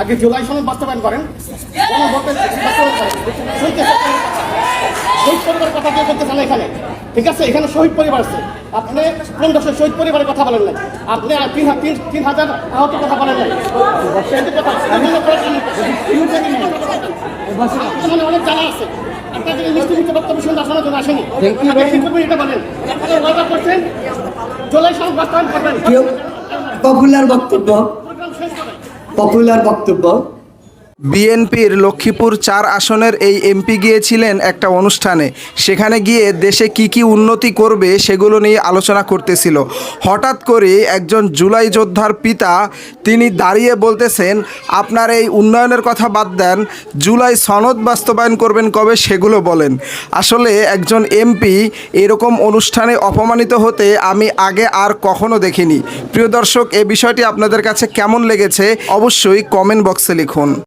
আগে জুলাই সনদ বাস্তবায়ন করেন, শহীদ পরিবারের কথা কেউ করতে চান এখানে, ঠিক আছে? এখানে শহীদ পরিবার আছে, আপনি কোন দেশের শহীদ পরিবারের কথা বলেন নাই, আপনি 3,000 আহত কথা বলেন নাই। অনেক জানা আছে, আপনার যদি মিষ্টি মিষ্টি বক্তব্য শুনতে আসানোর জন্য আসেনি, এটা বলেন ওয়াদা করছেন জুলাই সনদ বাস্তবায়ন করবেন। পপুলার বক্তব্য। বিএনপির লক্ষ্মীপুর 4 আসনের এই এমপি গিয়েছিলেন একটা অনুষ্ঠানে। সেখানে গিয়ে দেশে কি উন্নতি করবে সেগুলো নিয়ে আলোচনা করতেছিল। হঠাৎ করে একজন জুলাই যোদ্ধার পিতা তিনি দাঁড়িয়ে বলতেছেন, আপনার এই উন্নয়নের কথা বাদ দেন, জুলাই সনদ বাস্তবায়ন করবেন কবে সেগুলো বলেন। আসলে একজন এমপি এরকম অনুষ্ঠানে অপমানিত হতে আমি আগে আর কখনো দেখিনি। প্রিয় দর্শক, এই বিষয়টি আপনাদের কাছে কেমন লেগেছে অবশ্যই কমেন্ট বক্সে লিখুন।